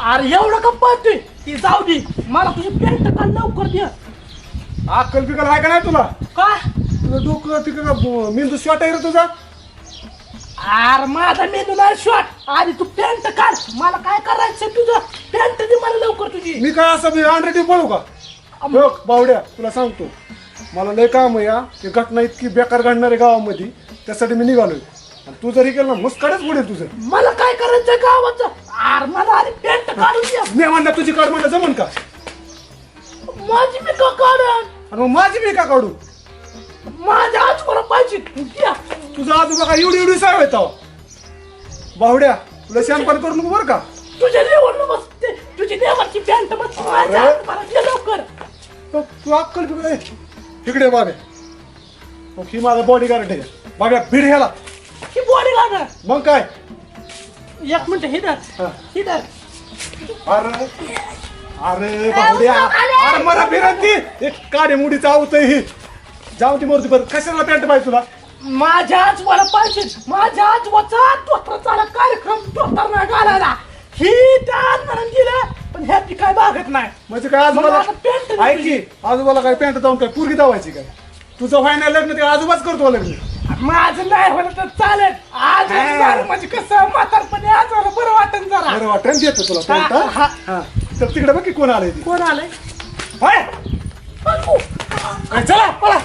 अरे एवढं का पळतोय ती जाऊ दे मला तुझी पॅन्ट काढ लवकर दे अक्कल पिकल आहे का नाही तुला काय तुझं डोकं तिकडं मेंदू शॉर्ट आहे रे तुझा अरे माझा मेंदू नाही शॉट आधी तू पॅन्ट काढ मला काय करायचं तुझं पॅन्ट दे मला लवकर तुझी मी काय असं मी अनरेटिव्ह पळू का बघ बावड्या तुला सांगतो मला लय काम आहे या ती घटना इतकी बेकार घडणार आहे गावामध्ये त्यासाठी मी निघालोय आणि तू जरी केलं ना मुस्कडच बुडेल तुझं मला काय करायचं गावाचं अरे मला आधी पॅन्ट काढून दे मी म्हणलं तुझी काढ म्हणलं जमन का माझी मी का काढन आणि मग माझी मी का काढू माझ्या आज मला पाहिजे द्या. तुझा आजोबा का एवढी एवढी साव येतो बावड्या तुला शानपण करू नको बरं का तुझ्या लेवल बसते तुझी देवाची पॅन्ट बस माझ्या हात मला दे लवकर तू अक्कल पिकल आहे इकडे बाबे मग ही माझा बॉडी गार्ड आहे बाब्या भिड ह्याला ही बॉडी गार्ड मग काय एक मिनिट हा. हिडर अरे अरे बावड्या अरे मला फिरती एक काडे मुडीचं आवत ही जाऊ ती मूर्ती बरं कशाला पॅन्ट पाहिजे तुला माझ्या आजोबाला पाहिजे माझ्या आजोबाचा तोत्राचा कार्यक्रम तोत्रा घालायला ही त्या अण्णानं दिलं पण ह्याची काय बागत नाही म्हणजे काय मला आजोबाला आता पॅन्ट ऐक की आजोबाला काय पॅन्ट जाऊन काय पुरगी दावायची काय तुझं व्हायना लग्न ते आजोबाच करतो लग्न माझं नाही होलं तर चालेल आज म्हणजे कसं म्हातारपणे आज मला बरं वाटन जरा बरं वाटण देतो तुला पॅन्ट हा, हा. हा तर तिकडे बघ की कोण आलंय ती कोण आलंय होय बघू. चला पळा